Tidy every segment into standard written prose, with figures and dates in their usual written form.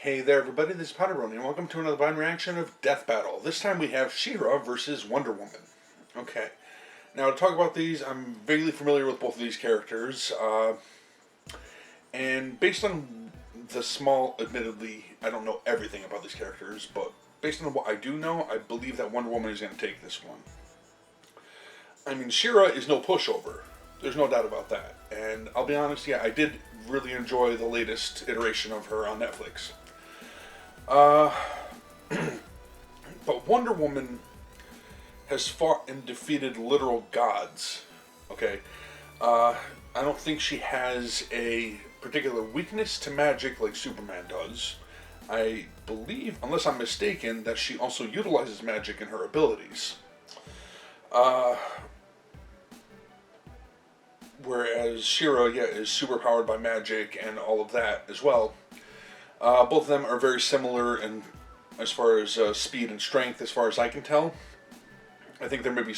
Hey there everybody, this is PotterBrony, and welcome to another blind reaction of DeathBattle. This time we have She-Ra versus Wonder Woman. Okay, now to talk about these, I'm vaguely familiar with both of these characters, and based on the small, admittedly, I don't know everything about these characters, but based on what I do know, I believe that Wonder Woman is going to take this one. I mean, She-Ra is no pushover. There's no doubt about that. And I'll be honest, yeah, I did really enjoy the latest iteration of her on Netflix. But Wonder Woman has fought and defeated literal gods. Okay? I don't think she has a particular weakness to magic like Superman does. I believe, unless I'm mistaken, that she also utilizes magic in her abilities. Whereas She-Ra, yeah, is superpowered by magic and all of that as well. Both of them are very similar in as far as speed and strength, as far as I can tell. I think there may be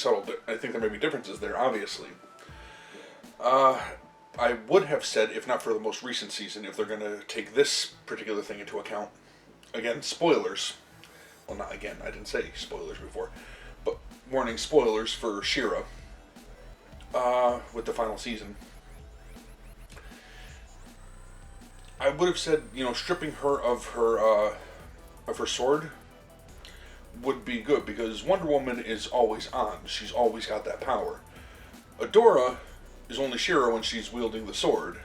differences there, obviously. I would have said, if not for the most recent season, if they're going to take this particular thing into account. Again, spoilers. Well, not again, I didn't say spoilers before. But warning, spoilers for She-Ra. With the final season. I would have said, stripping her of her sword would be good, because Wonder Woman is always on. She's always got that power. Adora is only She-Ra when she's wielding the sword.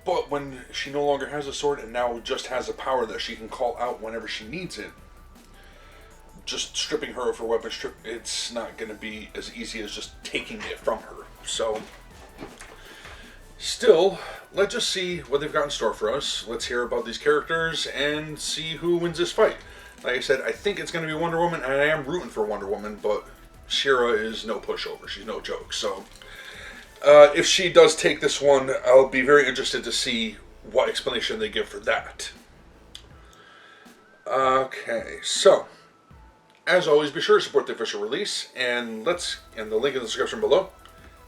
But when she no longer has a sword and now just has a power that she can call out whenever she needs it, just stripping her of her weapon, it's not going to be as easy as just taking it from her. So, still, let's just see what they've got in store for us. Let's hear about these characters and see who wins this fight. Like I said, I think it's going to be Wonder Woman, and I am rooting for Wonder Woman, but She-Ra is no pushover. She's no joke. So, if she does take this one, I'll be very interested to see what explanation they give for that. Okay, so as always, be sure to support the official release, and the link in the description below.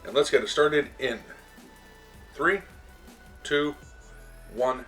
And let's get it started in 3, 2, 1,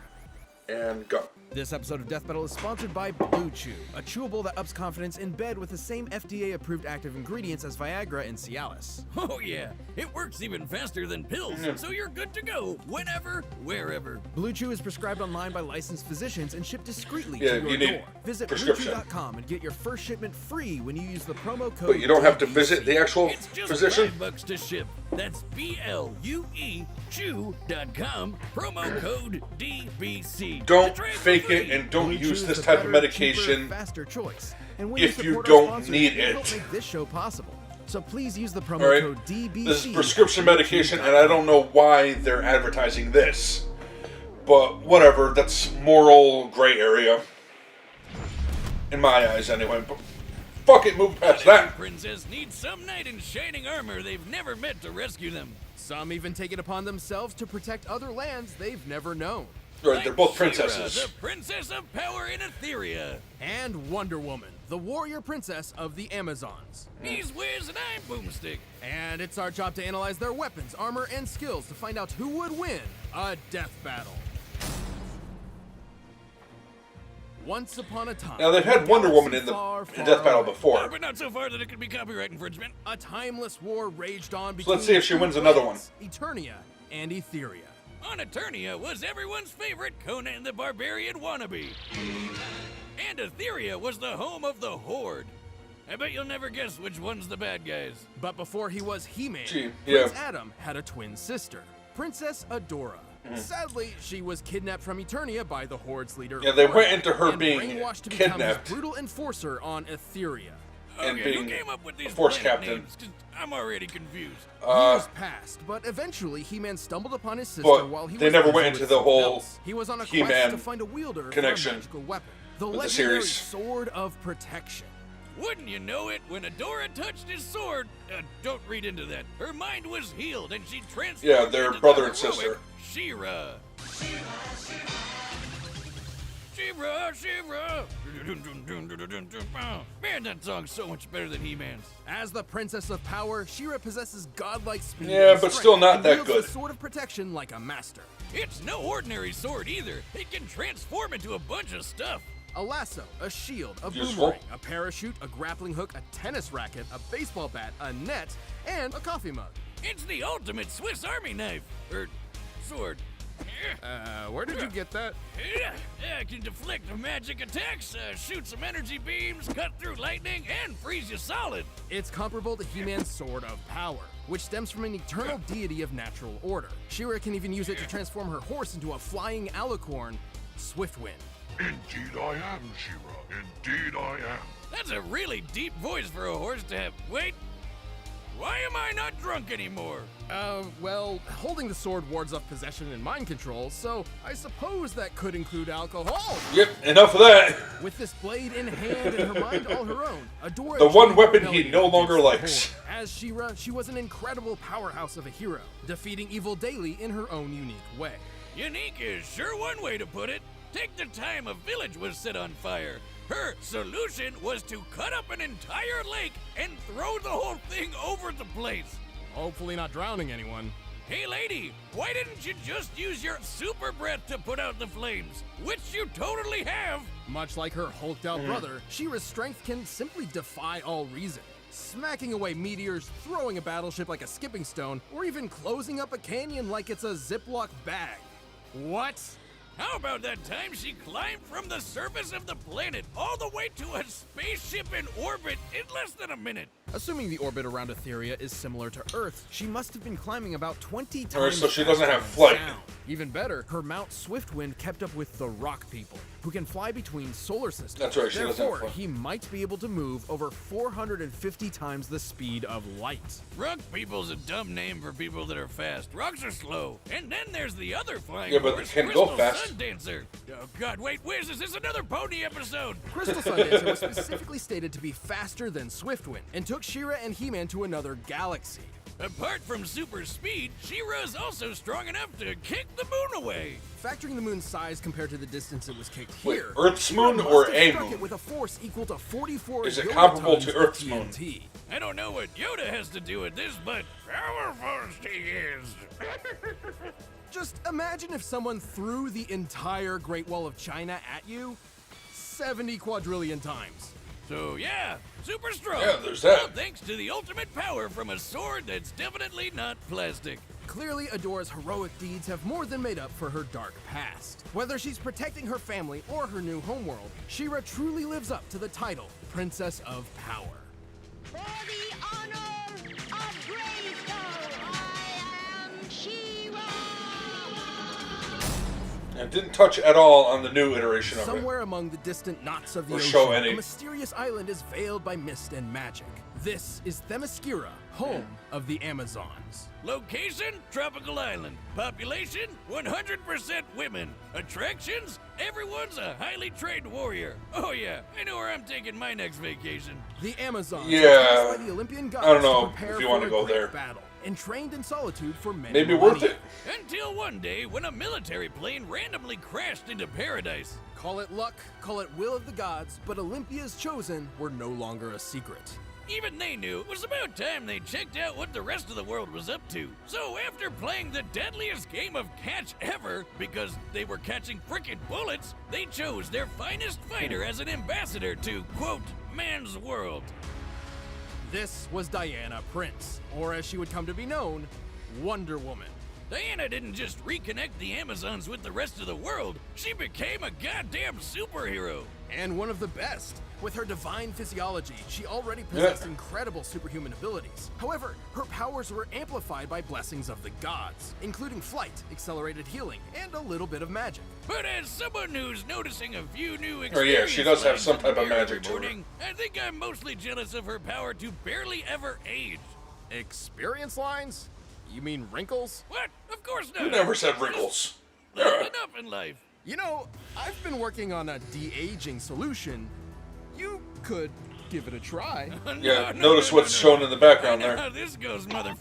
and go. This episode of DeathBattle is sponsored by Bitchute, a chewable that ups confidence in bed with the same FDA-approved active ingredients as Viagra and Cialis. Oh yeah, it works even faster than pills, so you're good to go whenever, wherever. Bitchute is prescribed online by licensed physicians and shipped discreetly to your door. Visit Bitchute.com and get your first shipment free when you use the promo code. But you don't have to visit the actual physician? It's just $5 to ship. That's BLUE Chew.com, promo code DBC. Don't fake it, and don't use this type of medication faster choice. And if you don't need it. Make this show possible. So please use the promo code DBC. This is prescription medication, and I don't know why they're advertising this. But whatever, that's moral gray area. In my eyes, anyway. But fuck it, move past that. Princess needs some knight in shining armor they've never met to rescue them. Some even take it upon themselves to protect other lands they've never known. Right, they're both princesses. She-Ra, the princess of power in Etheria. And Wonder Woman, the warrior princess of the Amazons. He's Wiz and I'm Boomstick. And it's our job to analyze their weapons, armor, and skills to find out who would win a death battle. Once upon a time. Now, they've had Wonder Woman in Death Battle before. But not so far that it could be copyright infringement. A timeless war raged on between So let's see if she wins another one. Eternia and Etheria. On Eternia was everyone's favorite Conan the Barbarian wannabe. And Etheria was the home of the Horde. I bet you'll never guess which one's the bad guys. But before he was He-Man, yeah. Prince Adam had a twin sister, Princess Adora. Sadly, she was kidnapped from Eternia by the Horde's leader. Yeah, they went into her and being brainwashed to become kidnapped. his brutal enforcer on Etheria. And Okay, being who came up with these a force planet captain. names? 'Cause I'm already confused. Years passed, but eventually He-Man stumbled upon his sister But while he they was never busy went with into the something whole else. He was on a He-Man quest to find a wielder connection for a magical weapon, the with the legendary series. Sword of Protection. Wouldn't you know it, when Adora touched his sword, don't read into that, her mind was healed and she transformed Yeah, they're into brother the and sister. heroic She-Ra. She-Ra, She-Ra. Man, that song's so much better than He-Man's. As the Princess of Power, She-Ra possesses godlike speed. Yeah, and but strength, still not and that wields good. the sword of protection like a master. It's no ordinary sword either. It can transform into a bunch of stuff. A lasso, a shield, a Useful. boomerang, a parachute, a grappling hook, a tennis racket, a baseball bat, a net, and a coffee mug. It's the ultimate Swiss Army knife. Or sword. Where did you get that? I can deflect magic attacks, shoot some energy beams, cut through lightning, and freeze you solid. It's comparable to He-Man's Sword of Power, which stems from an eternal deity of natural order. She-Ra can even use it to transform her horse into a flying alicorn, Swiftwind. Indeed I am, She-Ra. Indeed I am. That's a really deep voice for a horse to have. Wait, why am I not drunk anymore? Well, holding the sword wards off possession and mind control, so I suppose that could include alcohol. Yep, enough of that. With this blade in hand and her mind all her own, Adora The one achieved weapon he rebellion no longer against the likes. Horde. As She-Ra, she was an incredible powerhouse of a hero, defeating evil daily in her own unique way. Unique is sure one way to put it. Take the time a village was set on fire. Her solution was to cut up an entire lake and throw the whole thing over the place. Hopefully not drowning anyone. Hey lady, why didn't you just use your super breath to put out the flames? Which you totally have. Much like her hulked-out brother, She-Ra's strength can simply defy all reason. Smacking away meteors, throwing a battleship like a skipping stone, or even closing up a canyon like it's a Ziploc bag. What? How about that time she climbed from the surface of the planet all the way to a spaceship in orbit in less than a minute? Assuming the orbit around Etheria is similar to Earth, she must have been climbing about 20 times. Alright, so she doesn't faster have than flight. sound. Even better, her Mount Swiftwind kept up with the Rock People, who can fly between solar systems. That's right, she doesn't have Therefore, flight. he might be able to move over 450 times the speed of light. Rock people's a dumb name for people that are fast. Rocks are slow. And then there's the other flying Yeah, but horse, they can go Crystal fast. Sun Dancer. Oh god, wait, Wiz, is this another pony episode? Crystal Sun Dancer was specifically stated to be faster than Swiftwind, and took She-Ra and He-Man to another galaxy. Apart from super speed, She-Ra's also strong enough to kick the moon away. Factoring the moon's size compared to the distance it was kicked Wait, here, Earth's She-Ra moon must or have a struck moon? it with a force equal to 44 Is it Yoda comparable tons to of Earth's moon? TNT. I don't know what Yoda has to do with this, but powerful she is. Just imagine if someone threw the entire Great Wall of China at you 70 quadrillion times. So yeah, super strong. Yeah, there's that. All thanks to the ultimate power from a sword that's definitely not plastic. Clearly, Adora's heroic deeds have more than made up for her dark past. Whether she's protecting her family or her new homeworld, She-Ra truly lives up to the title, Princess of Power. For the honor of Grayskull, I am She-Ra! And didn't touch at all on the new iteration of it. Somewhere among the distant knots of the Or ocean, show any. a mysterious island is veiled by mist and magic. This is Themyscira, home of the Amazons. Location, tropical island. Population, 100% women. Attractions, everyone's a highly trained warrior. Oh yeah, I know where I'm taking my next vacation. The Amazons Yeah, were tasked by the Olympian gods I don't know to prepare if you for wanna a go great there. battle, and trained in solitude for many Maybe worth millennia. it. Until one day when a military plane randomly crashed into paradise. Call it luck, call it will of the gods, but Olympia's chosen were no longer a secret. Even they knew it was about time they checked out what the rest of the world was up to. So after playing the deadliest game of catch ever, because they were catching frickin' bullets, they chose their finest fighter as an ambassador to, quote, man's world. This was Diana Prince, or as she would come to be known, Wonder Woman. Diana didn't just reconnect the Amazons with the rest of the world, she became a goddamn superhero. And one of the best. With her divine physiology, she already possessed incredible superhuman abilities. However, her powers were amplified by blessings of the gods, including flight, accelerated healing, and a little bit of magic. But as someone who's noticing a few new Oh, yeah, she does have experience some lines type of in the mirror magic to her. every morning, I think I'm mostly jealous of her power to barely ever age. Experience lines? You mean wrinkles? What? Of course not. You never said wrinkles. There's enough in life. You know, I've been working on a de-aging solution. You could give it a try. Yeah, notice what's shown in the background I know there. how this goes, mother...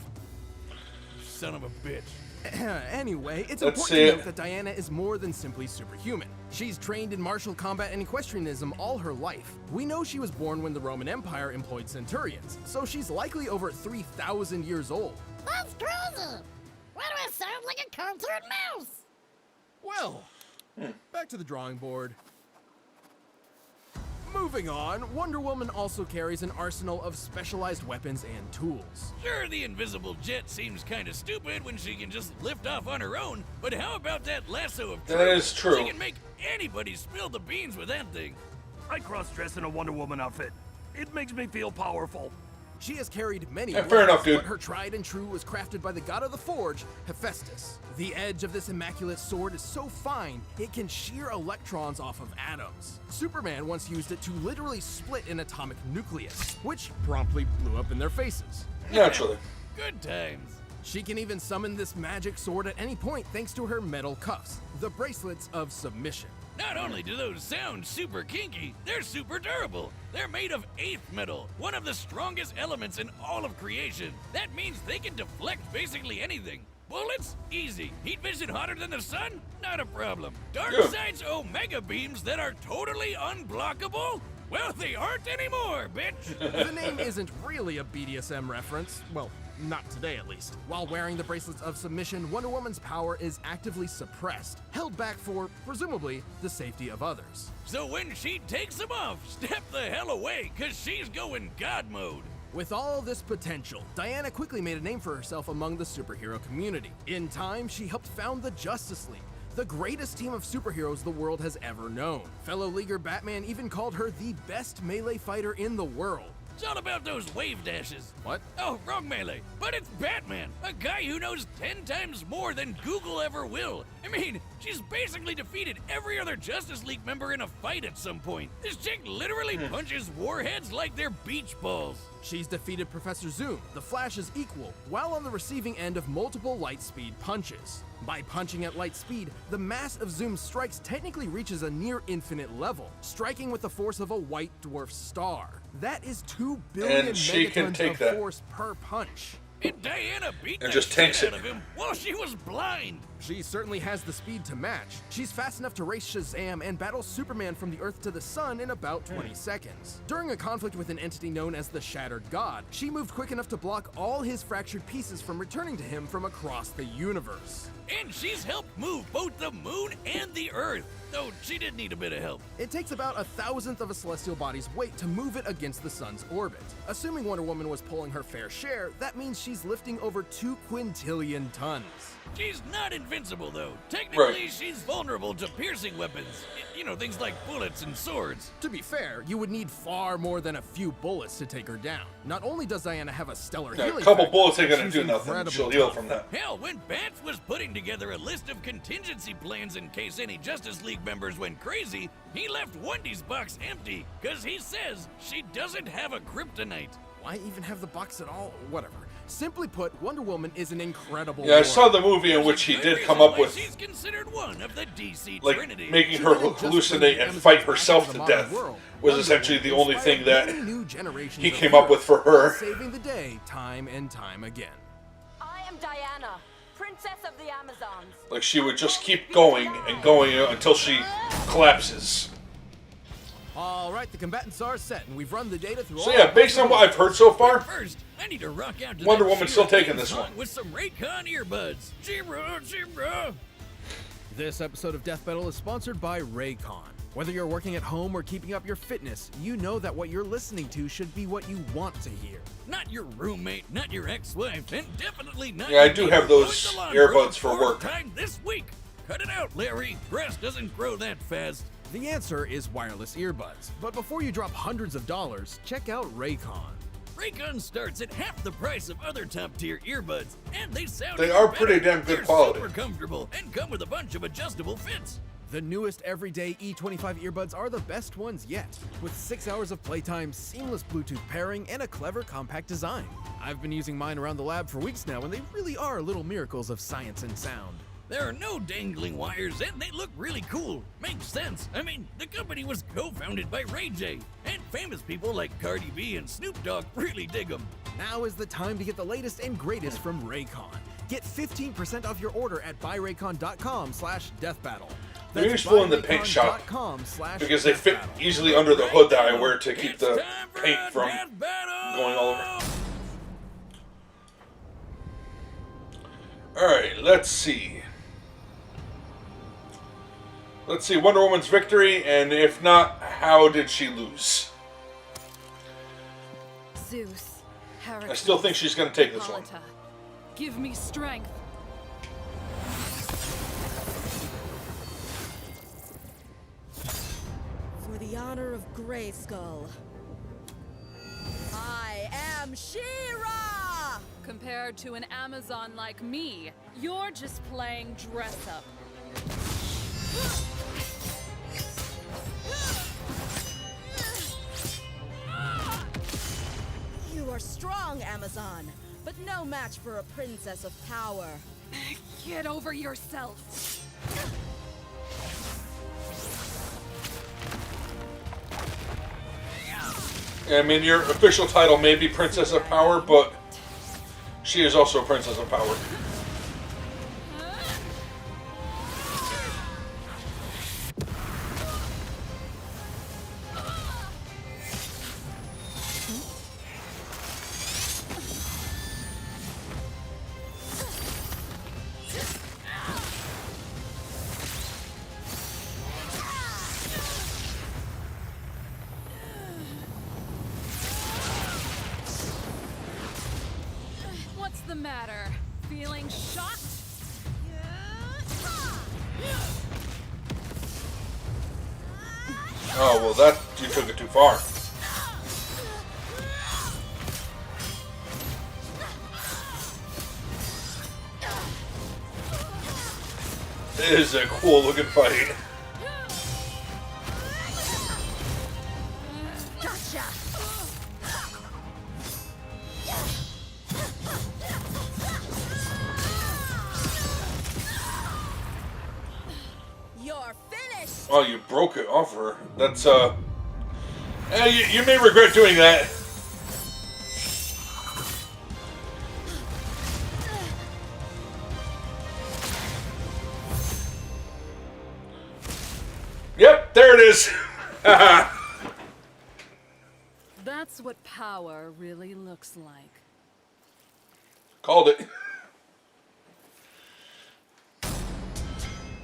Son of a bitch. Anyway, it's Let's important see to it. note that Diana is more than simply superhuman. She's trained in martial combat and equestrianism all her life. We know she was born when the Roman Empire employed centurions, so she's likely over 3,000 years old. That's crazy! Why do I sound like a cartoon mouse? Well, back to the drawing board. Moving on, Wonder Woman also carries an arsenal of specialized weapons and tools. Sure, the invisible jet seems kind of stupid when she can just lift off on her own, but how about that lasso of truth? That is true. She can make anybody spill the beans with that thing. I cross-dress in a Wonder Woman outfit. It makes me feel powerful. She has carried many Yeah, fair enough, dude. but her tried and true was crafted by the god of the forge, Hephaestus. The edge of this immaculate sword is so fine, it can shear electrons off of atoms. Superman once used it to literally split an atomic nucleus, which promptly blew up in their faces. Naturally. Good times. She can even summon this magic sword at any point thanks to her metal cuffs, the bracelets of submission. Not only do those sound super kinky, they're super durable. They're made of 8th metal, one of the strongest elements in all of creation. That means they can deflect basically anything. Bullets? Easy. Heat vision hotter than the sun? Not a problem. Darkseid's Omega beams that are totally unblockable? Well, they aren't anymore, bitch. The name isn't really a BDSM reference. Well, not today at least. While wearing the bracelets of submission, Wonder Woman's power is actively suppressed, held back for, presumably, the safety of others. So when she takes them off, step the hell away, cause she's going God mode. With all this potential, Diana quickly made a name for herself among the superhero community. In time, she helped found the Justice League, the greatest team of superheroes the world has ever known. Fellow Leaguer Batman even called her the best melee fighter in the world. It's all about those wave dashes. What? Oh, wrong melee. But it's Batman, a guy who knows 10 times more than Google ever will. I mean, she's basically defeated every other Justice League member in a fight at some point. This chick literally punches warheads like they're beach balls. She's defeated Professor Zoom, the Flash's equal, while on the receiving end of multiple light speed punches. By punching at light speed, the mass of Zoom's strikes technically reaches a near infinite level, striking with the force of a white dwarf star. That is 2 billion And she can megatons take of that. force per punch. And Diana beat And the just tanks shit it. out of him while she was blind. She certainly has the speed to match. She's fast enough to race Shazam and battle Superman from the Earth to the Sun in about 20 seconds. During a conflict with an entity known as the Shattered God, she moved quick enough to block all his fractured pieces from returning to him from across the universe. And she's helped move both the moon and the Earth, though she did need a bit of help. It takes about 1,000th of a celestial body's weight to move it against the sun's orbit. Assuming Wonder Woman was pulling her fair share, that means she's lifting over 2 quintillion tons. She's not invincible, though. Technically, Right. she's vulnerable to piercing weapons. You know, things like bullets and swords. To be fair, you would need far more than a few bullets to take her down. Not only does Diana have a stellar Yeah, healing a couple factor, bullets ain't gonna she's do nothing. incredibly She'll heal tough. from that. Hell, when Bats was putting together a list of contingency plans in case any Justice League members went crazy, he left Wendy's box empty, because he says she doesn't have a kryptonite. Why even have the box at all? Whatever. Simply put, Wonder Woman is an incredible Yeah, I saw warrior. the movie in which he Good did reason come up why with, she's considered one of the DC like, Trinity. making She her didn't just bring hallucinate and Amazon fight back herself into to the modern death world. was Wonder essentially Woman the only inspired thing that many new generations he of came up with for heroes, her. saving the day time and time again. I am Diana, Princess of the Amazons. Like, she would just keep going and going until she collapses. All right, the combatants are set, and we've run the data through So all yeah, of based on what I've heard so far, First, I need to rock out to Wonder that Woman's still She-Ra taking this song one. with some Raycon earbuds. She-Ra, She-Ra. This episode of Death Battle is sponsored by Raycon. Whether you're working at home or keeping up your fitness, you know that what you're listening to should be what you want to hear. Not your roommate, not your ex-wife, and definitely not Yeah, I your do neighbor have those mowing the lawn earbuds for for the work. fourth time this week. Cut it out, Larry. Grass doesn't grow that fast. The answer is wireless earbuds. But before you drop hundreds of dollars, check out Raycon. Raycon starts at half the price of other top-tier earbuds, and they sound They even are better. pretty damn good They're quality. super comfortable and come with a bunch of adjustable fits. The newest everyday E25 earbuds are the best ones yet, with 6 hours of playtime, seamless Bluetooth pairing, and a clever compact design. I've been using mine around the lab for weeks now, and they really are little miracles of science and sound. There are no dangling wires, and they look really cool. Makes sense. I mean, the company was co-founded by Ray J, and famous people like Cardi B and Snoop Dogg really dig them. Now is the time to get the latest and greatest from Raycon. Get 15% off your order at buyraycon.com/deathbattle. They're useful in the paint shop because they fit easily under the hood that I wear to keep the paint from going all over. Alright, let's see. Let's see Wonder Woman's victory, and if not, how did she lose? Zeus, I still think she's going to take this one. Give me strength. For the honor of Grayskull, I am She-Ra! Compared to an Amazon like me, you're just playing dress-up. You are strong, Amazon, but no match for a princess of power. Get over yourself. I mean, your official title may be Princess of Power, but she is also Princess of Power. What's the matter? Feeling shocked? Oh, well, that you took it too far. It is a cool looking fight. Gotcha! You're finished! Oh, you broke it off her. That's, you may regret doing that. Yep, there it is. That's what power really looks like. Called it.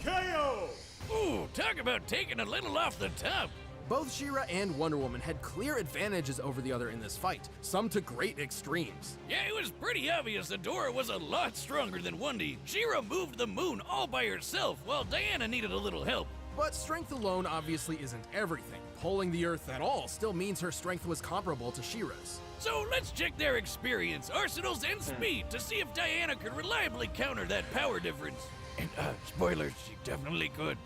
KO! Ooh, talk about taking a little off the top. Both She-Ra and Wonder Woman had clear advantages over the other in this fight, some to great extremes. Yeah, it was pretty obvious Adora was a lot stronger than Wendy. She-Ra moved the moon all by herself, while Diana needed a little help. But strength alone obviously isn't everything. Pulling the Earth at all still means her strength was comparable to She-Ra's. So let's check their experience, arsenals, and speed to see if Diana could reliably counter that power difference. And, spoilers, she definitely could.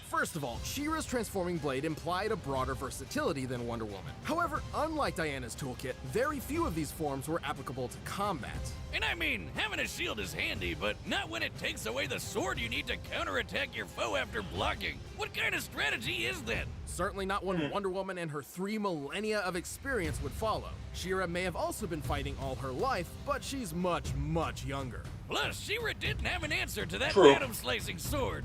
First of all, She-Ra's transforming blade implied a broader versatility than Wonder Woman. However, unlike Diana's toolkit, very few of these forms were applicable to combat. And I mean, having a shield is handy, but not when it takes away the sword you need to counterattack your foe after blocking. What kind of strategy is that? Certainly not one Wonder Woman and her 3 millennia of experience would follow. She-Ra may have also been fighting all her life, but she's much, much younger. Plus, She-Ra didn't have an answer to that True. atom-slicing sword.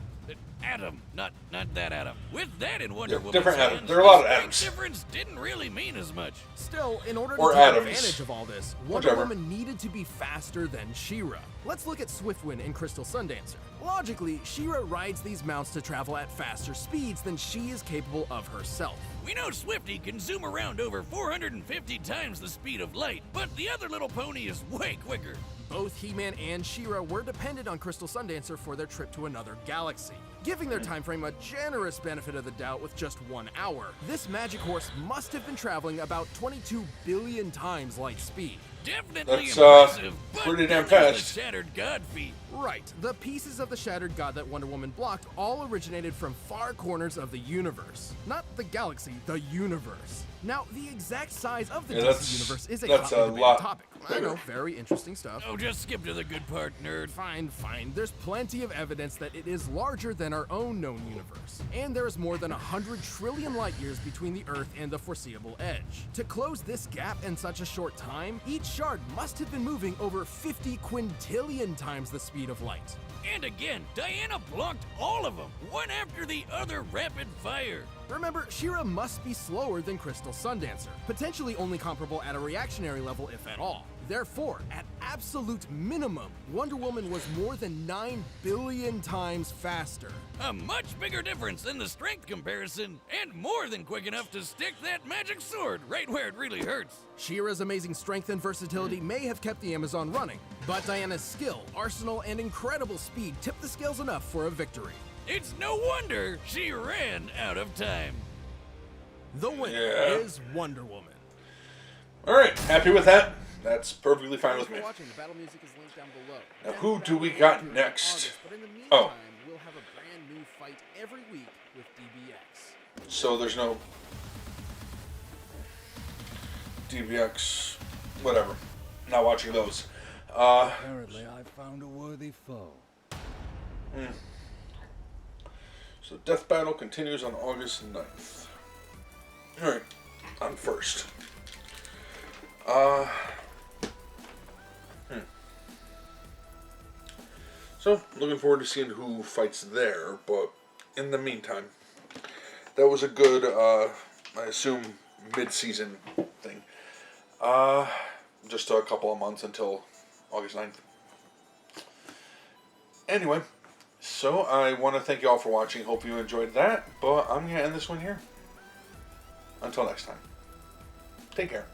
Atom, not that Atom. With that in Wonder Woman's different hands, atoms. There are a lot of the strength atoms. difference didn't really mean as much. Still, in order to Or take atoms. advantage of all this, Wonder Whichever. Woman needed to be faster than She-Ra. Let's look at Swiftwind and Crystal Sundancer. Logically, She-Ra rides these mounts to travel at faster speeds than she is capable of herself. We know Swifty can zoom around over 450 times the speed of light, but the other little pony is way quicker. Both He-Man and She-Ra were dependent on Crystal Sundancer for their trip to another galaxy, giving their time frame a generous benefit of the doubt with just 1 hour. This magic horse must have been traveling about 22 billion times light speed. Definitely That's, impressive, but pretty damn then there's fast. the shattered god feet. Right, the pieces of the shattered god that Wonder Woman blocked all originated from far corners of the universe. Not the galaxy, the universe. Now, the exact size of the DC universe is a hotly debated topic. I know, very interesting stuff. Oh, just skip to the good part, nerd. Fine, fine. There's plenty of evidence that it is larger than our own known universe. And there is more than 100 trillion light years between the Earth and the foreseeable edge. To close this gap in such a short time, each shard must have been moving over 50 quintillion times the speed of light. And again, Diana blocked all of them, one after the other, rapid fire. Remember, She-Ra must be slower than Crystal Sundancer, potentially only comparable at a reactionary level if at all. Therefore, at absolute minimum, Wonder Woman was more than 9 billion times faster. A much bigger difference than the strength comparison, and more than quick enough to stick that magic sword right where it really hurts. She-Ra's amazing strength and versatility may have kept the Amazon running, but Diana's skill, arsenal, and incredible speed tipped the scales enough for a victory. It's no wonder she ran out of time. The winner is Wonder Woman. Alright, happy with that? That's perfectly fine with me. The battle music is linked down below. Now, who do we got next? But in the meantime, we'll have a brand new fight every week with DBX. So there's no DBX, whatever. Not watching those. Apparently, I found a worthy foe. So Death Battle continues on August 9th. Alright, I'm first. So, looking forward to seeing who fights there, but in the meantime, that was a good, I assume, mid-season thing. Just a couple of months until August 9th. Anyway, so I want to thank you all for watching. Hope you enjoyed that, but I'm going to end this one here. Until next time. Take care.